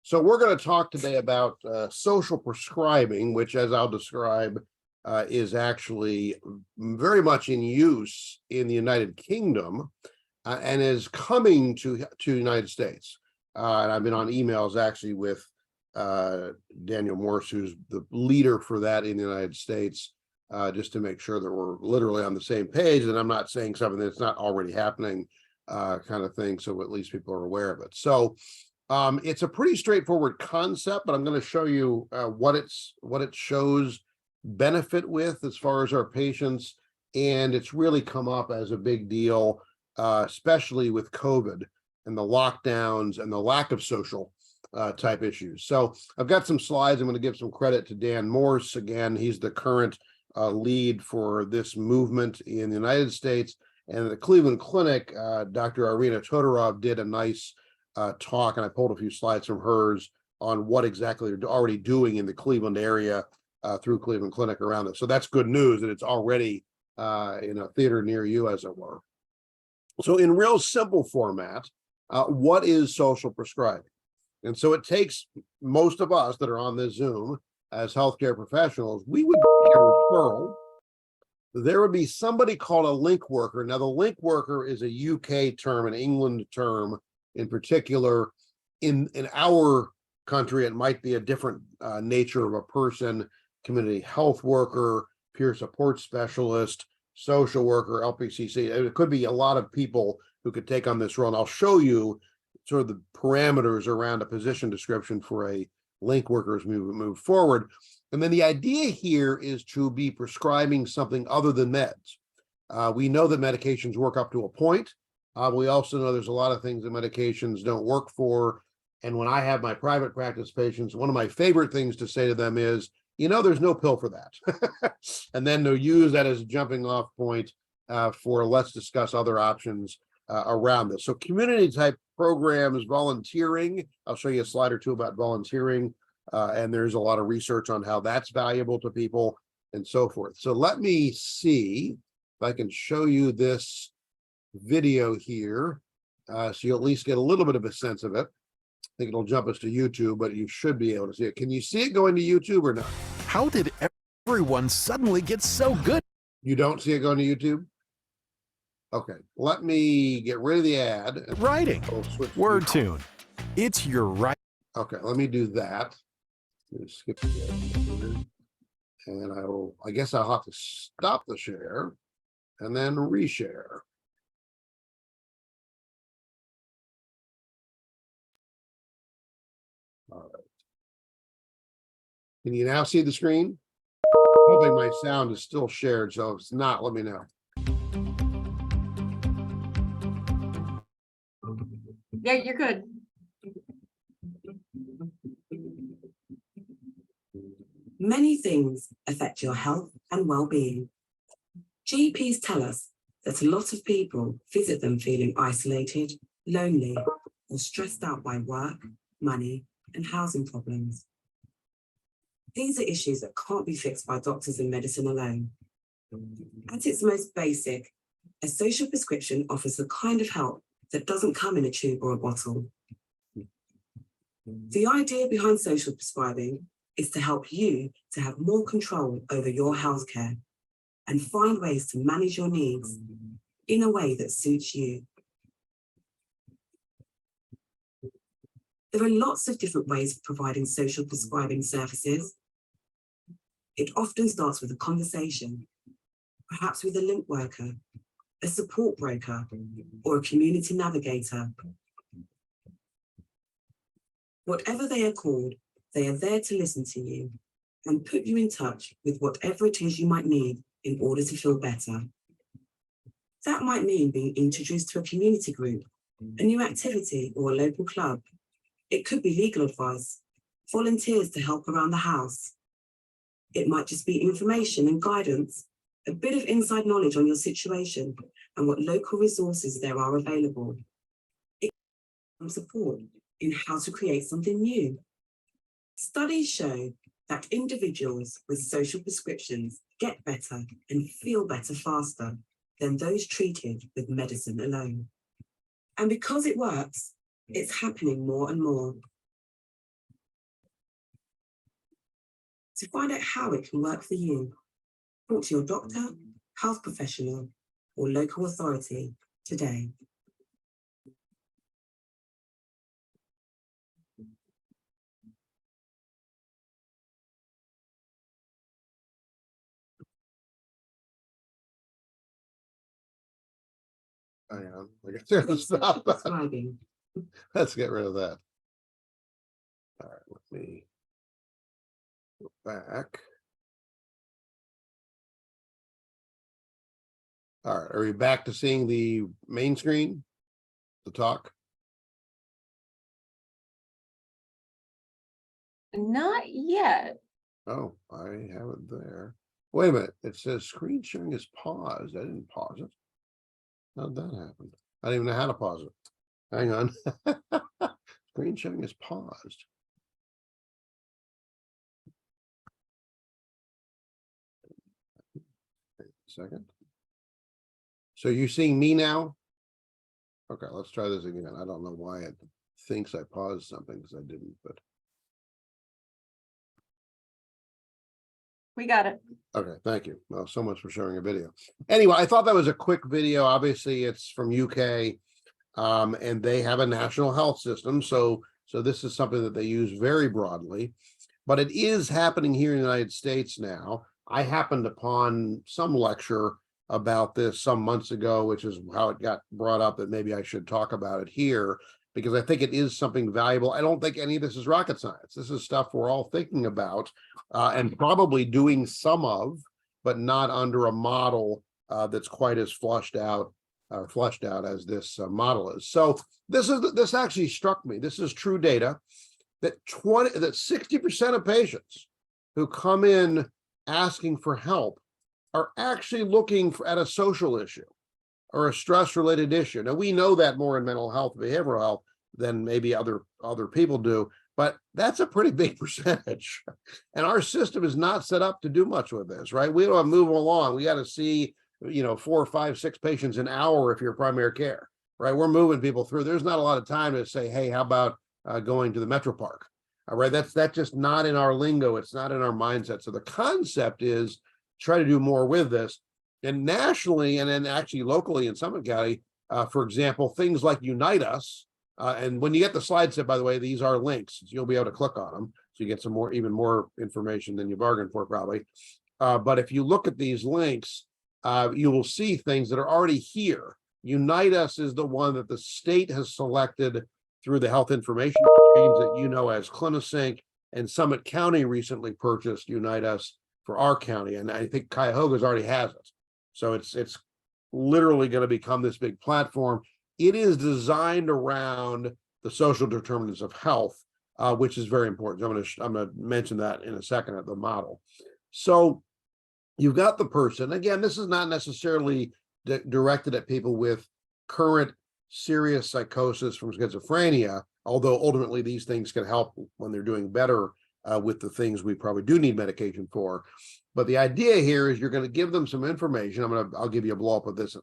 So we're going to talk today about social prescribing, which, as I'll describe, is actually very much in use in the United Kingdom and is coming to the United States. And I've been on emails actually with Daniel Morse, who's the leader for that in the United States, just to make sure that we're literally on the same page and I'm not saying something that's not already happening, kind of thing. So at least people are aware of it. So it's a pretty straightforward concept, but I'm going to show you what it shows benefit with as far as our patients, and it's really come up as a big deal, especially with COVID and the lockdowns and the lack of social type issues. So I've got some slides. I'm going to give some credit to Dan Morse. Again, he's the current lead for this movement in the United States. And the Cleveland Clinic, Dr. Irina Todorov did a nice talk, and I pulled a few slides from hers on what exactly they're already doing in the Cleveland area through Cleveland Clinic around it. So that's good news that it's already in a theater near you, as it were. So in real simple format, what is social prescribing? And so it takes most of us that are on this Zoom as healthcare professionals, we would get a referral. There would be somebody called a link worker. Now, the link worker is a UK term, an England term in particular. In our country, it might be a different nature of a person: community health worker, peer support specialist, social worker, LPCC. It could be a lot of people who could take on this role. And I'll show you sort of the parameters around a position description for a link worker as we move forward. And then the idea here is to be prescribing something other than meds. We know that medications work up to a point. We also know there's a lot of things that medications don't work for. And when I have my private practice patients, one of my favorite things to say to them is, there's no pill for that. And then they'll use that as a jumping off point for let's discuss other options around this. So community type programs, volunteering. I'll show you a slide or two about volunteering. And there's a lot of research on how that's valuable to people and so forth. So let me see if I can show you this video here, so you'll at least get a little bit of a sense of it. I think it'll jump us to YouTube, but you should be able to see it. Can you see it going to YouTube or not? How did everyone suddenly get so good? You don't see it going to YouTube? Okay, let me get rid of the ad. Writing. Word tune. It's your right. Okay, let me do that. Skip the ad. And I guess I'll have to stop the share and then reshare. All right. Can you now see the screen? Hoping my sound is still shared, so if it's not, let me know. Yeah, you're good. Many things affect your health and well-being. GPs tell us that a lot of people visit them feeling isolated, lonely, or stressed out by work, money, and housing problems. These are issues that can't be fixed by doctors and medicine alone. At its most basic, a social prescription offers the kind of help that doesn't come in a tube or a bottle. The idea behind social prescribing is to help you to have more control over your healthcare and find ways to manage your needs in a way that suits you. There are lots of different ways of providing social prescribing services. It often starts with a conversation, perhaps with a link worker, a support broker, or a community navigator. Whatever they are called, they are there to listen to you and put you in touch with whatever it is you might need in order to feel better. That might mean being introduced to a community group, a new activity, or a local club. It could be legal advice, volunteers to help around the house. It might just be information and guidance, a bit of inside knowledge on your situation and what local resources there are available. It can support in how to create something new. Studies show that individuals with social prescriptions get better and feel better faster than those treated with medicine alone. And because it works, It's happening more and more. To find out how it can work for you, talk to your doctor, health professional, or local authority today. Hang on, stop. Prescribing. Let's get rid of that. All right, let me go back. All right, are we back to seeing the main screen, the talk? Not yet. Oh, I have it there. Wait a minute, it says screen sharing is paused. I didn't pause it. How'd that happen? I don't even know how to pause it. Hang on. Screen sharing is paused. Wait a second. So you're seeing me now? Okay, let's try this again. I don't know why it thinks I paused something because I didn't, but We got it. okay, thank you. Well, so much for showing a video. Anyway, I thought that was a quick video. Obviously, it's from UK, and they have a national health system. So this is something that they use very broadly, but it is happening here in the United States now. I happened upon some lecture about this some months ago, which is how it got brought up that maybe I should talk about it here, because I think it is something valuable. I don't think any of this is rocket science. This is stuff we're all thinking about and probably doing some of, but not under a model that's quite as fleshed out as this model is. So this actually struck me. This is true data that 60% of patients who come in asking for help are actually looking at a social issue or a stress-related issue. Now, we know that more in mental health, behavioral health than maybe other people do, but that's a pretty big percentage. And our system is not set up to do much with this, right? We don't move along. We got to see, 4, 5, 6 patients an hour if you're primary care, right? We're moving people through. There's not a lot of time to say, hey, how about going to the Metro Park? All right, that's just not in our lingo. It's not in our mindset. So the concept is try to do more with this. And nationally, and then actually locally in Summit County, for example, things like Unite Us. And when you get the slide set, by the way, these are links. So you'll be able to click on them. So you get some even more information than you bargained for probably. But if you look at these links, you will see things that are already here. Unite Us is the one that the state has selected through the health information exchange that you know as CliniSync, and Summit County recently purchased Unite Us for our county. And I think Cuyahoga's already has it. So it's literally going to become this big platform. It is designed around the social determinants of health, which is very important. I'm going to mention that in a second at the model. So you've got the person. Again, this is not necessarily directed at people with current serious psychosis from schizophrenia, although ultimately these things can help when they're doing better with the things we probably do need medication for. But the idea here is you're going to give them some information. I'll give you a blow up of this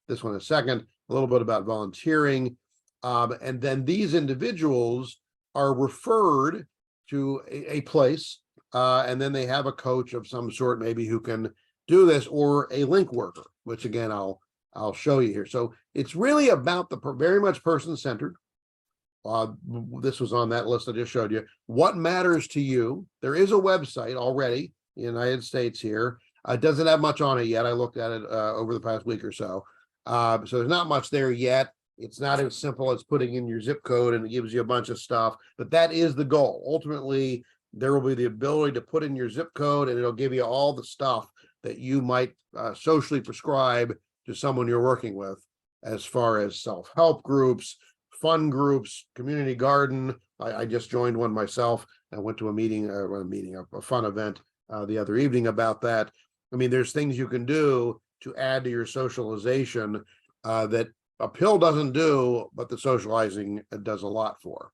this one in a second, a little bit about volunteering. And then these individuals are referred to a place, and then they have a coach of some sort, maybe who can do this, or a link worker, which again, I'll show you here. So it's really about very much person-centered. This was on that list I just showed you. What matters to you? There is a website already in the United States here. It doesn't have much on it yet. I looked at it over the past week or so. So there's not much there yet. It's not as simple as putting in your zip code and it gives you a bunch of stuff, but that is the goal. Ultimately, there will be the ability to put in your zip code and it'll give you all the stuff that you might socially prescribe to someone you're working with, as far as self-help groups, fun groups, community garden. I just joined one myself. I went to a fun event the other evening about that. I mean, there's things you can do to add to your socialization that a pill doesn't do, but the socializing does a lot for.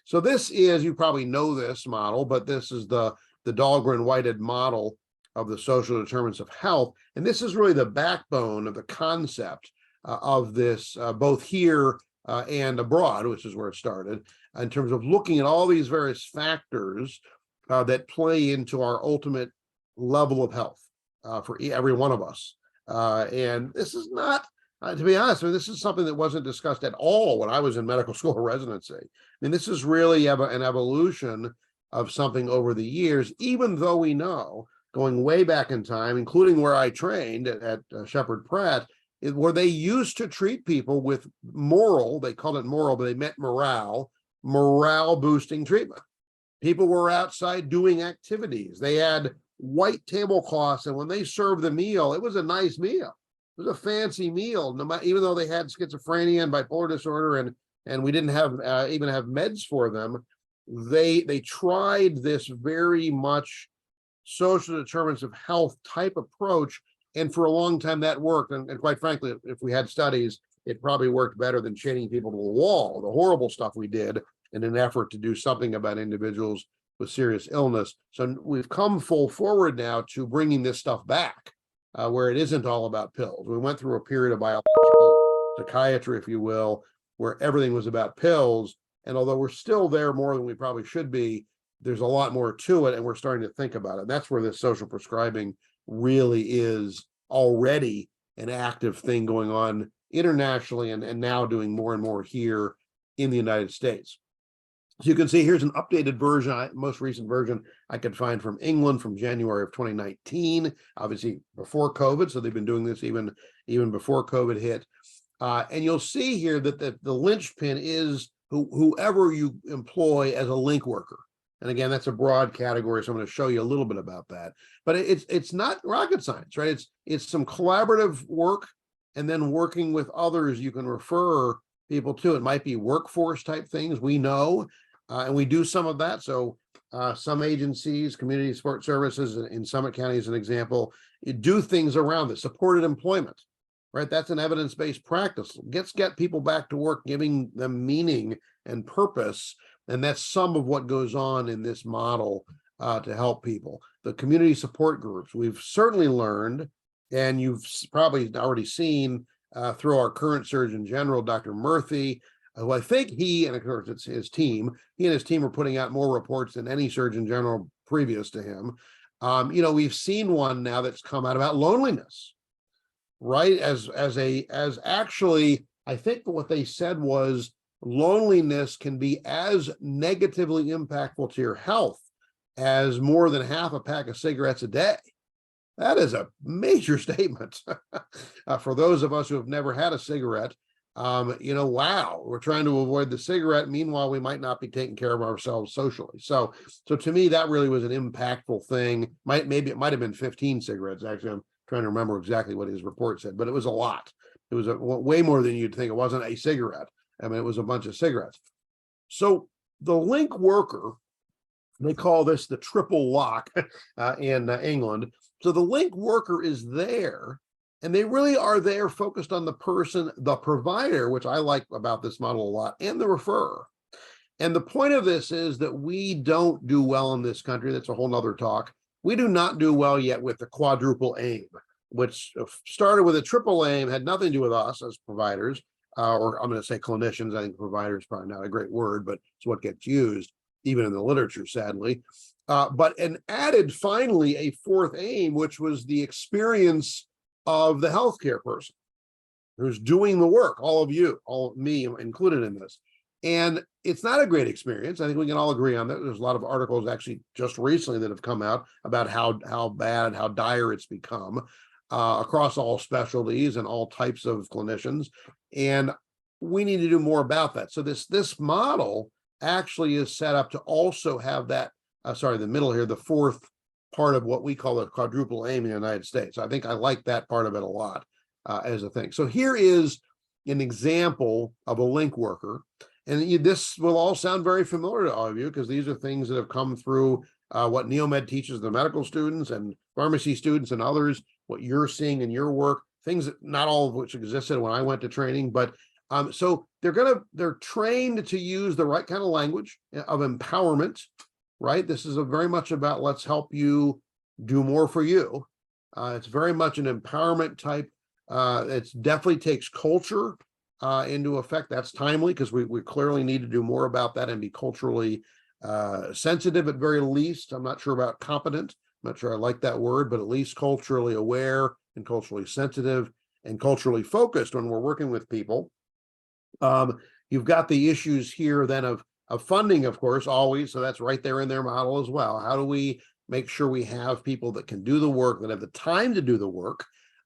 So this is, you probably know this model, but this is the Dahlgren-Whited model of the social determinants of health. And this is really the backbone of the concept of this, both here and abroad, which is where it started, in terms of looking at all these various factors that play into our ultimate level of health for every one of us. And this is not, to be honest, I mean, this is something that wasn't discussed at all when I was in medical school residency. I mean, this is really an evolution of something over the years, even though we know, going way back in time, including where I trained at Shepherd Pratt, where they used to treat people with they called it moral, but they meant morale boosting treatment. People were outside doing activities. They had white tablecloths, and when they served the meal, it was a nice meal. It was a fancy meal, even though they had schizophrenia and bipolar disorder, and we didn't have even have meds for them. They tried this very much social determinants of health type approach, and for a long time that worked. And quite frankly, if we had studies, it probably worked better than chaining people to the wall, the horrible stuff we did in an effort to do something about individuals with serious illness. So we've come full forward now to bringing this stuff back, where it isn't all about pills. We went through a period of biological psychiatry, if you will, where everything was about pills. And although we're still there more than we probably should be, there's a lot more to it, and we're starting to think about it. That's where this social prescribing really is already an active thing going on internationally, and now doing more and more here in the United States. So you can see here's an updated version, most recent version I could find from England from January of 2019, obviously before COVID. So they've been doing this even before COVID hit. And you'll see here that the linchpin is whoever you employ as a link worker. And again, that's a broad category, so I'm going to show you a little bit about that. But it's not rocket science, right? It's some collaborative work, and then working with others you can refer people to. It might be workforce type things, we know, and we do some of that. So some agencies, community support services in Summit County, as an example, do things around this. Supported employment, right? That's an evidence-based practice. Get people back to work, giving them meaning and purpose. And that's some of what goes on in this model to help people. The community support groups, we've certainly learned, and you've probably already seen through our current Surgeon General, Dr. Murthy, who I think he, and of course it's his team, he and his team are putting out more reports than any Surgeon General previous to him. We've seen one now that's come out about loneliness, right? As actually, I think what they said was, loneliness can be as negatively impactful to your health as more than half a pack of cigarettes a day. That is a major statement for those of us who have never had a cigarette. Wow, we're trying to avoid the cigarette. Meanwhile, we might not be taking care of ourselves socially. So to me, that really was an impactful thing. Maybe it might have been 15 cigarettes. Actually, I'm trying to remember exactly what his report said, but it was a lot. It was way more than you'd think. It wasn't a cigarette. I mean, it was a bunch of cigarettes. So the link worker, they call this the triple lock in England. So the link worker is there, and they really are there focused on the person, the provider, which I like about this model a lot, and the referrer. And the point of this is that we don't do well in this country. That's a whole nother talk. We do not do well yet with the quadruple aim, which started with a triple aim, had nothing to do with us as providers. Or I'm going to say clinicians. I think provider is probably not a great word, but it's what gets used even in the literature, sadly. But added finally a fourth aim, which was the experience of the healthcare person who's doing the work, all of you, all of me included in this. And it's not a great experience. I think we can all agree on that. There's a lot of articles actually just recently that have come out about how bad, how dire it's become across all specialties and all types of clinicians. And we need to do more about that. So this model actually is set up to also have that, the middle here, the fourth part of what we call a quadruple aim in the United States. I think I like that part of it a lot as a thing. So here is an example of a link worker. And this will all sound very familiar to all of you, because these are things that have come through what Neomed teaches the medical students and pharmacy students and others, what you're seeing in your work, things that not all of which existed when I went to training. But so they're trained to use the right kind of language of empowerment, right? This is very much about let's help you do more for you. It's very much an empowerment type. It definitely takes culture into effect. That's timely because we clearly need to do more about that and be culturally sensitive at very least. I'm not sure about competent. I'm not sure I like that word, but at least culturally aware and culturally sensitive and culturally focused when we're working with people. You've got the issues here then of funding, of course, always. So that's right there in their model as well. How do we make sure we have people that can do the work, that have the time to do the work,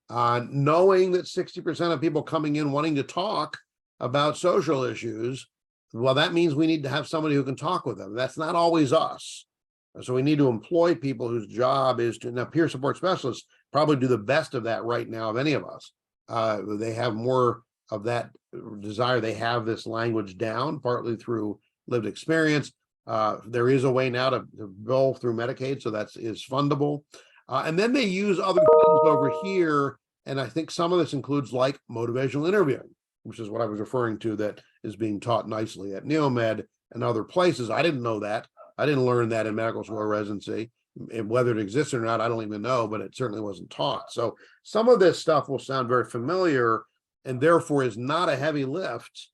knowing that 60% of people coming in wanting to talk about social issues, well, that means we need to have somebody who can talk with them. That's not always us. So we need to employ people whose job is to, now peer support specialists probably do the best of that right now of any of us. They have more of that desire. They have this language down, partly through lived experience. There is a way now to bill through Medicaid, so that is fundable. And then they use other things over here. And I think some of this includes like motivational interviewing, which is what I was referring to, that is being taught nicely at Neomed and other places. I didn't know that. I didn't learn that in medical school residency. And whether it exists or not, I don't even know, but it certainly wasn't taught. So some of this stuff will sound very familiar and therefore is not a heavy lift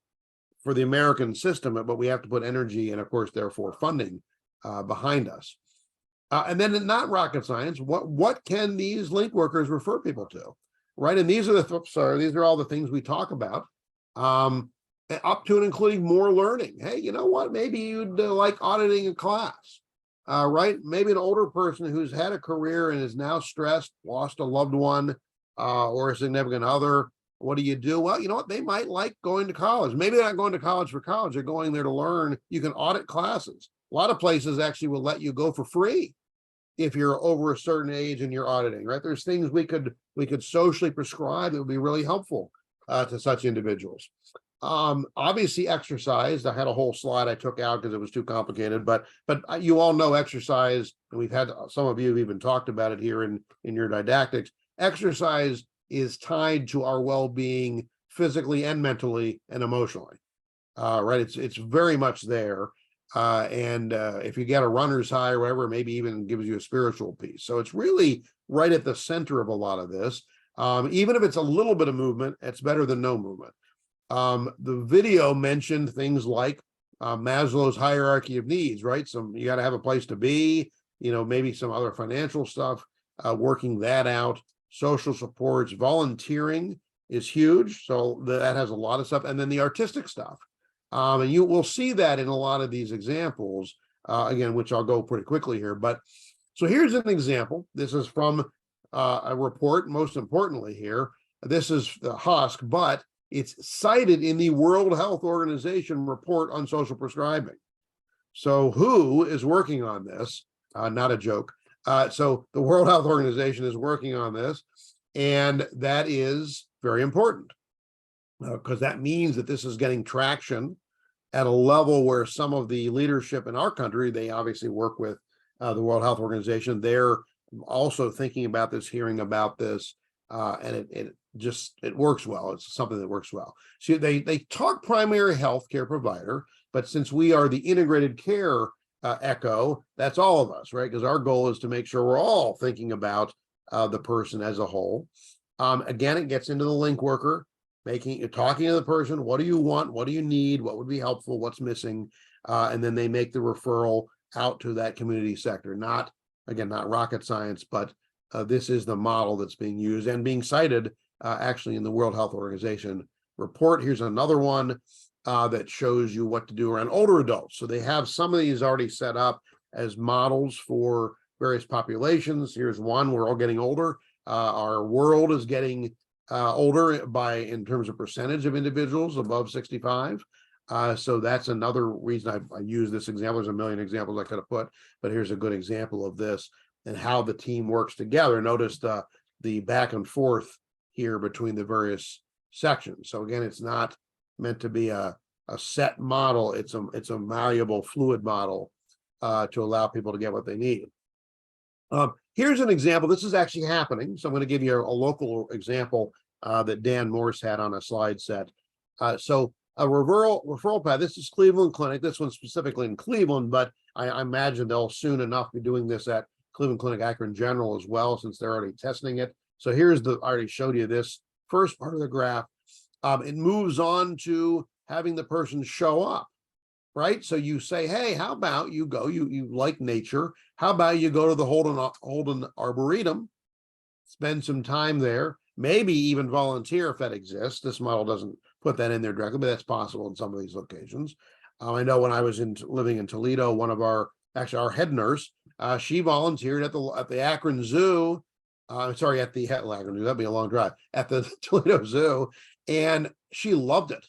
for the American system, but we have to put energy and, of course, therefore funding behind us. And then not rocket science, what can these link workers refer people to, right? And these are these are all the things we talk about, up to and including more learning. Hey, you know what? Maybe you'd like auditing a class, right? Maybe an older person who's had a career and is now stressed, lost a loved one or a significant other. What do you do? Well, you know what? They might like going to college. Maybe they're not going to college for college. They're going there to learn. You can audit classes. A lot of places actually will let you go for free if you're over a certain age and you're auditing, right? There's things we could socially prescribe that would be really helpful to such individuals. Obviously exercise. I had a whole slide I took out because it was too complicated, but you all know exercise, and we've had some of you have even talked about it here in your didactics. Exercise is tied to our well-being physically and mentally and emotionally, right? It's very much there. And if you get a runner's high or whatever, maybe even gives you a spiritual peace. So it's really right at the center of a lot of this. Even if it's a little bit of movement, it's better than no movement. The video mentioned things like Maslow's hierarchy of needs, right? You got to have a place to be, maybe some other financial stuff, working that out. Social supports, volunteering is huge. So that has a lot of stuff. And then the artistic stuff. And you will see that in a lot of these examples, again, which I'll go pretty quickly here. But so here's an example. This is from a report, most importantly here. This is the HUSK, but it's cited in the World Health Organization report on social prescribing. So WHO is working on this, not a joke. So the World Health Organization is working on this, and that is very important because that means that this is getting traction at a level where some of the leadership in our country, they obviously work with the World Health Organization. They're also thinking about this, hearing about this, and it works well. It's something that works well. So they talk primary health care provider, but since we are the integrated care echo, that's all of us, right? Because our goal is to make sure we're all thinking about the person as a whole. Again, it gets into the link worker, talking to the person. What do you want? What do you need? What would be helpful? What's missing? And then they make the referral out to that community sector. Not rocket science, but this is the model that's being used and being cited actually in the World Health Organization report. Here's another one that shows you what to do around older adults. So they have some of these already set up as models for various populations. Here's one: we're all getting older. Our world is getting older in terms of percentage of individuals above 65. So that's another reason I use this example. There's a million examples I could have put, but here's a good example of this and how the team works together. Notice the back and forth here between the various sections. So again, it's not meant to be a set model. It's a malleable, fluid model to allow people to get what they need. Here's an example. This is actually happening. So I'm going to give you a local example that Dan Morse had on a slide set. So a referral path. This is Cleveland Clinic. This one's specifically in Cleveland, but I imagine they'll soon enough be doing this at Cleveland Clinic Akron General as well, since they're already testing it. So I already showed you this first part of the graph. It moves on to having the person show up, right? So you say, hey, how about you go, you like nature, how about you go to the Holden Arboretum, spend some time there, maybe even volunteer if that exists. This model doesn't put that in there directly, but that's possible in some of these locations. I know when I was living in Toledo, one of our head nurse, she volunteered at the Akron Zoo. Sorry, at the Akron Zoo, that'd be a long drive, at the Toledo Zoo, and she loved it.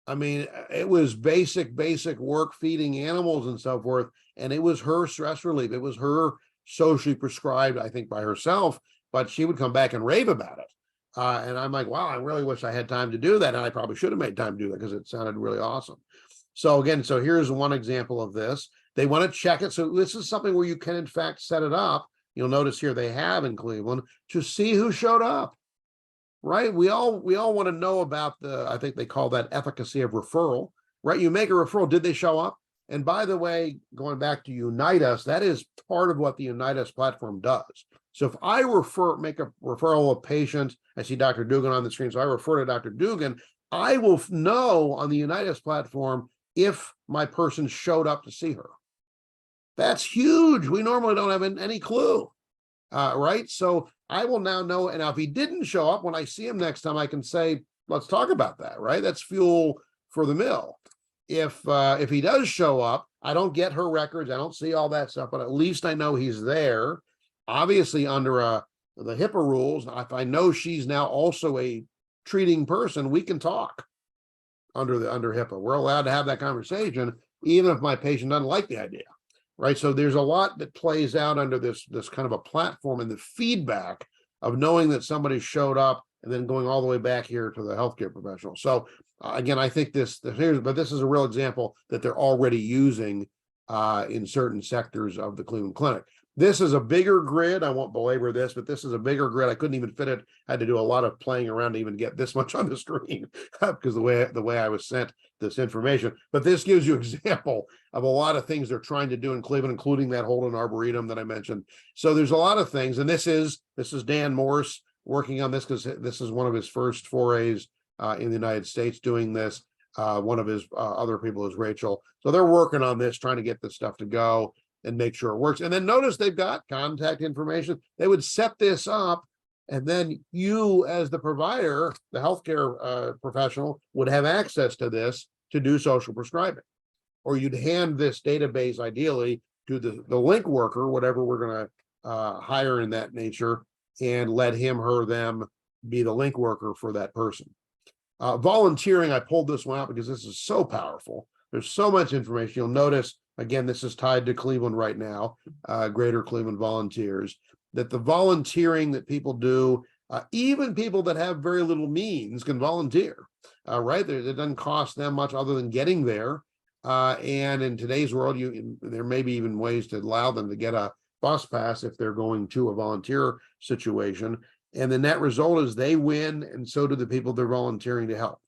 I mean, it was basic work, feeding animals and so forth, and it was her stress relief. It was her socially prescribed, I think, by herself, but she would come back and rave about it. And I'm like, wow, I really wish I had time to do that, and I probably should have made time to do that because it sounded really awesome. So again, so here's one example of this. They want to check it. So this is something where you can, in fact, set it up. You'll notice here they have in Cleveland to see who showed up. Right? We all want to know about I think they call that efficacy of referral, right? You make a referral, did they show up? And by the way, going back to Unite Us, that is part of what the Unite Us platform does. So if I make a referral of patient, I see Dr. Dugan on the screen, so I refer to Dr. Dugan, I will know on the Unite Us platform if my person showed up to see her. That's huge. We normally don't have any clue. Right? So I will now know, and now if he didn't show up, when I see him next time, I can say, let's talk about that, right? That's fuel for the mill. If he does show up, I don't get her records, I don't see all that stuff, but at least I know he's there. Obviously, under the HIPAA rules, if I know she's now also a treating person, we can talk under HIPAA. We're allowed to have that conversation, even if my patient doesn't like the idea. Right. So there's a lot that plays out under this kind of a platform, and the feedback of knowing that somebody showed up and then going all the way back here to the healthcare professional. So again, I think this is a real example that they're already using in certain sectors of the Cleveland Clinic. This is a bigger grid. I won't belabor this, but this is a bigger grid. I couldn't even fit it. I had to do a lot of playing around to even get this much on the screen because the way I was sent this information. But this gives you an example of a lot of things they're trying to do in Cleveland, including that Holden Arboretum that I mentioned. So there's a lot of things, and this is Dan Morse working on this because this is one of his first forays in the United States doing this. One of his other people is Rachel. So they're working on this, trying to get this stuff to go and make sure it works. And then notice they've got contact information. They would set this up, and then you as the provider, the healthcare professional, would have access to this to do social prescribing. Or you'd hand this database ideally to the link worker, whatever we're going to hire in that nature, and let him, her, them be the link worker for that person. Volunteering, I pulled this one out because this is so powerful. There's so much information. You'll notice, again, this is tied to Cleveland right now, Greater Cleveland Volunteers, that the volunteering that people do, even people that have very little means can volunteer, right? It doesn't cost them much other than getting there. And in today's world, there may be even ways to allow them to get a bus pass if they're going to a volunteer situation. And the net result is they win, and so do the people they're volunteering to help,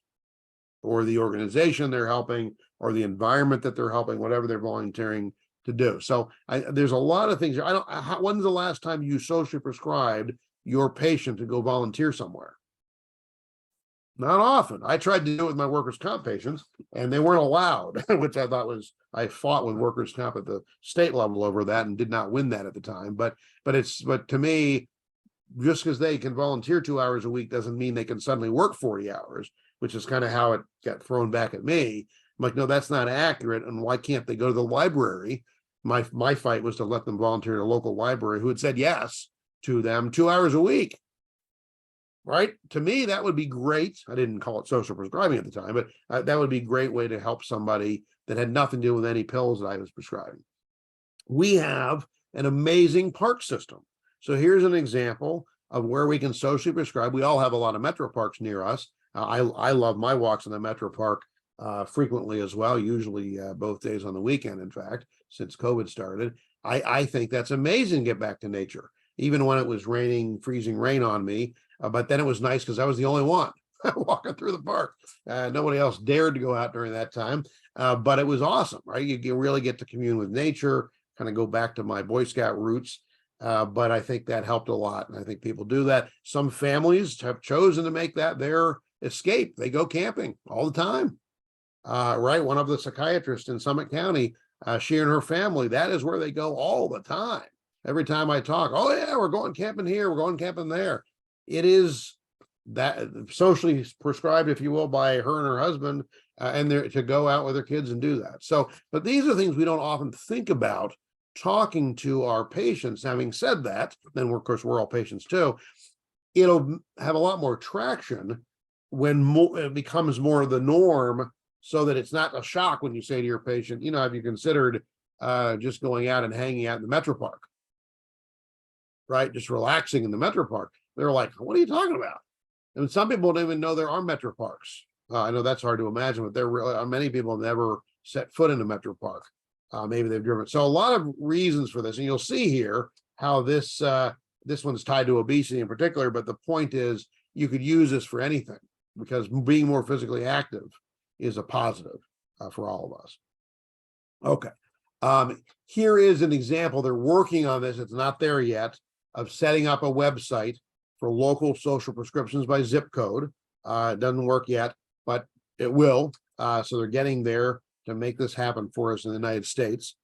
or the organization they're helping, or the environment that they're helping, whatever they're volunteering to do. So there's a lot of things. When's the last time you socially prescribed your patient to go volunteer somewhere? Not often. I tried to do it with my workers' comp patients, and they weren't allowed, which I fought with workers' comp at the state level over that and did not win that at the time. But to me, just because they can volunteer 2 hours a week doesn't mean they can suddenly work 40 hours, which is kind of how it got thrown back at me. I'm like, no, that's not accurate. And why can't they go to the library? My fight was to let them volunteer at a local library who had said yes to them 2 hours a week. Right? To me, that would be great. I didn't call it social prescribing at the time, but that would be a great way to help somebody that had nothing to do with any pills that I was prescribing. We have an amazing park system. So here's an example of where we can socially prescribe. We all have a lot of metro parks near us. I love my walks in the metro park frequently as well, usually both days on the weekend, in fact, since COVID started. I think that's amazing to get back to nature, even when it was raining, freezing rain on me. But then it was nice because I was the only one walking through the park. Nobody else dared to go out during that time. But it was awesome, right? You really get to commune with nature, kind of go back to my Boy Scout roots. But I think that helped a lot. And I think people do that. Some families have chosen to make that their escape. They go camping all the time. Right. One of the psychiatrists in Summit County, she and her family, that is where they go all the time. Every time I talk, oh yeah, we're going camping here, we're going camping there. It is that socially prescribed, if you will, by her and her husband, and they're to go out with their kids and do that. So, but these are things we don't often think about talking to our patients. Having said that, then of course we're all patients too. It'll have a lot more traction when it becomes more of the norm, so that it's not a shock when you say to your patient, you know, have you considered just going out and hanging out in the Metro Park? Right, just relaxing in the Metro Park. They're like, what are you talking about? And some people don't even know there are Metro Parks. I know that's hard to imagine, but there really many people have never set foot in a Metro Park. Maybe they've driven. So a lot of reasons for this, and you'll see here how this one's tied to obesity in particular. But the point is, you could use this for anything, because being more physically active is a positive for all of us. Okay, here is an example. They're working on this. It's not there yet, of setting up a website for local social prescriptions by zip code. It doesn't work yet, but it will. So they're getting there to make this happen for us in the United States.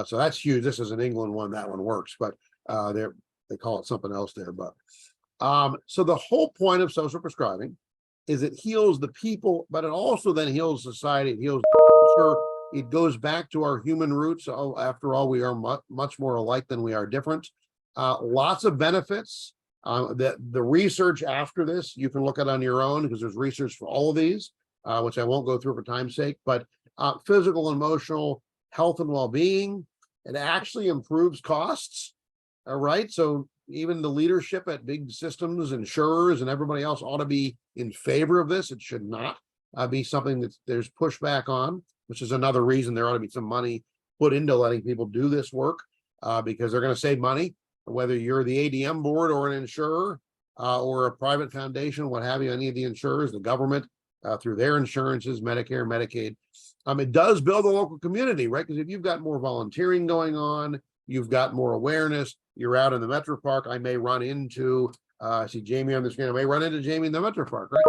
So that's huge. This is an England one. That one works, but they call it something else there. But so the whole point of social prescribing is it heals the people, but it also then heals society. It heals the culture. It goes back to our human roots. Oh, after all, we are much more alike than we are different. Lots of benefits. The research after this, you can look at on your own, because there's research for all of these, which I won't go through for time's sake, but physical and emotional health and well-being. It actually improves costs. All right. So even the leadership at big systems, insurers, and everybody else ought to be in favor of this. It should not be something that there's pushback on, which is another reason there ought to be some money put into letting people do this work, because they're going to save money, whether you're the ADM board or an insurer or a private foundation, what have you, any of the insurers, the government through their insurances, Medicare, Medicaid. It does build a local community, right? Because if you've got more volunteering going on, you've got more awareness, you're out in the Metro Park, I may run into, I see Jamie on the screen, I may run into Jamie in the Metro Park, right?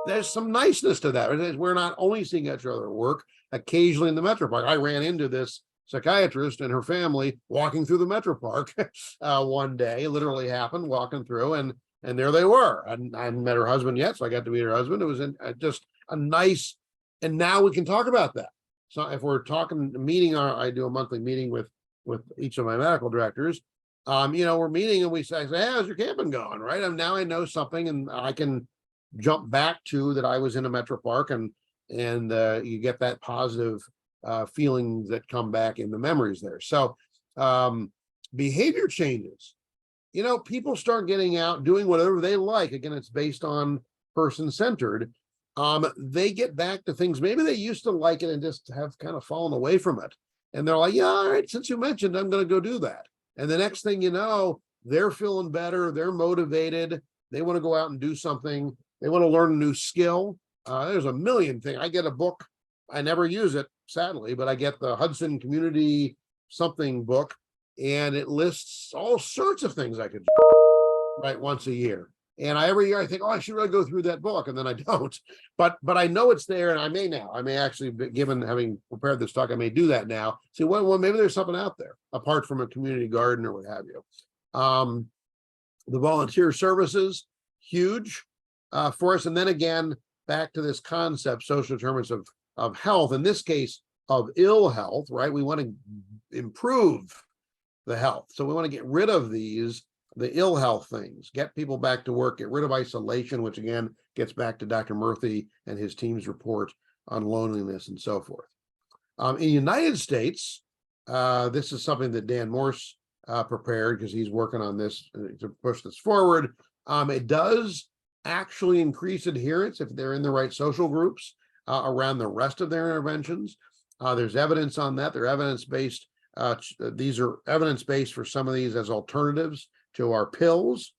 There's some niceness to that. Right? We're not only seeing each other at work, occasionally in the Metro Park. I ran into this psychiatrist and her family walking through the Metro Park one day. It literally happened, walking through, and there they were. I hadn't met her husband yet, so I got to meet her husband. It was just a nice, and now we can talk about that. So if we're talking meeting, I do a monthly meeting with each of my medical directors. We're meeting and I say, hey, how's your camping going? Right. And now I know something, and I can jump back to that I was in a Metro Park, and you get that positive feelings that come back in the memories there. So behavior changes. People start getting out, doing whatever they like. Again, it's based on person-centered. They get back to things maybe they used to like it and just have kind of fallen away from it. And they're like, yeah, all right, since you mentioned, I'm going to go do that. And the next thing you know, they're feeling better. They're motivated. They want to go out and do something. They want to learn a new skill. There's a million things. I get a book. I never use it, sadly, but I get the Hudson Community something book, and it lists all sorts of things I could do, right, once a year. And every year I think, oh, I should really go through that book, and then I don't. But I know it's there, and I may now. I may actually, given having prepared this talk, I may do that now. See, well, maybe there's something out there apart from a community garden or what have you. The volunteer services, huge for us. And then again, back to this concept, social determinants of health, in this case of ill health, right? We want to improve the health. So we want to get rid of the ill health things, get people back to work, get rid of isolation, which again gets back to Dr. Murthy and his team's report on loneliness and so forth. In the United States, this is something that Dan Morse prepared, because he's working on this to push this forward. It does actually increase adherence if they're in the right social groups around the rest of their interventions. There's evidence on that. They're evidence-based. These are evidence-based for some of these as alternatives to our pills,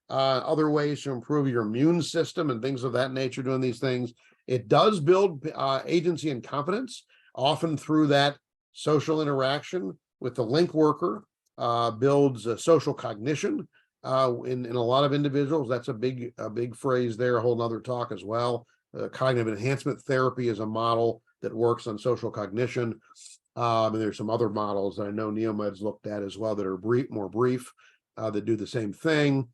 other ways to improve your immune system and things of that nature, doing these things. It does build agency and confidence, often through that social interaction with the link worker, builds social cognition, in a lot of individuals. That's a big phrase there, a whole nother talk as well. Cognitive enhancement therapy is a model that works on social cognition. And there's some other models that I know Neomed's looked at as well that are more brief, that do the same thing.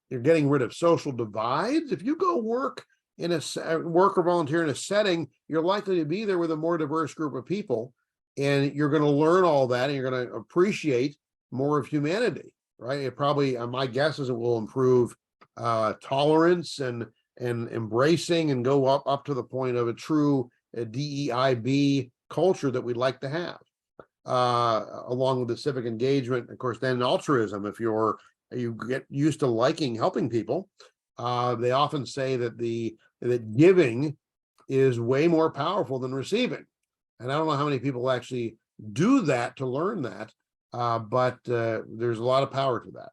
You're getting rid of social divides. If you go work or volunteer in a setting, you're likely to be there with a more diverse group of people, and you're going to learn all that, and you're going to appreciate more of humanity, right? It probably, my guess is it will improve tolerance and embracing, and go up to the point of a true DEIB culture that we'd like to have, along with the civic engagement, of course. Then altruism, if you get used to liking helping people, they often say that that giving is way more powerful than receiving. And I don't know how many people actually do that to learn that, but there's a lot of power to that.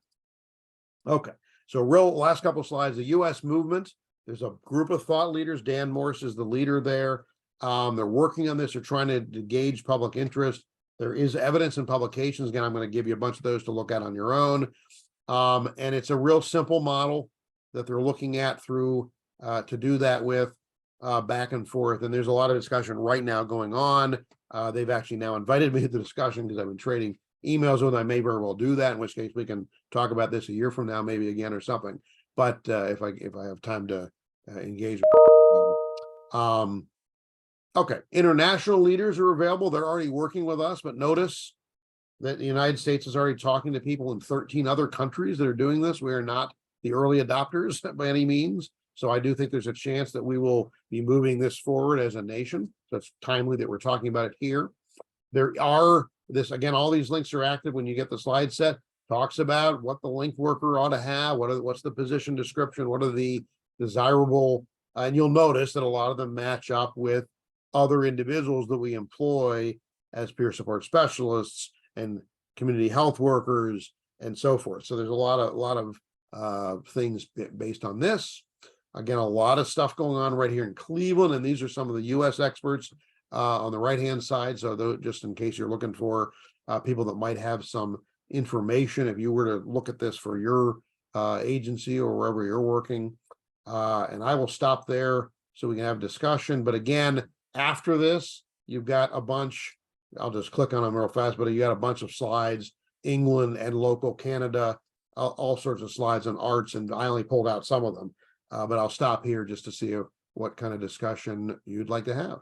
Okay, so last couple of slides, the U.S. movement. There's a group of thought leaders. Dan Morse is the leader there. They're working on this. They're trying to gauge public interest. There is evidence in publications. Again, I'm going to give you a bunch of those to look at on your own. And it's a real simple model that they're looking at through to do that with, back and forth. And there's a lot of discussion right now going on. They've actually now invited me to the discussion because I've been trading emails with them. I may very well do that, in which case we can talk about this a year from now, maybe again or something. But if I have time to engage. Okay, international leaders are available. They're already working with us, but notice that the United States is already talking to people in 13 other countries that are doing this. We are not the early adopters by any means. So I do think there's a chance that we will be moving this forward as a nation. So it's timely that we're talking about it here. Again, all these links are active when you get the slide set. Talks about what the link worker ought to have, what's the position description, what are the desirable, and you'll notice that a lot of them match up with other individuals that we employ as peer support specialists and community health workers and so forth. So there's a lot of things based on this. Again, a lot of stuff going on right here in Cleveland, and these are some of the U.S. experts on the right-hand side. So just in case you're looking for people that might have some information, if you were to look at this for your agency or wherever you're working. And I will stop there so we can have discussion. But again, after this, you've got a bunch, I'll just click on them real fast, but you got a bunch of slides, England and local Canada, all sorts of slides on arts, and I only pulled out some of them. But I'll stop here just to see what kind of discussion you'd like to have.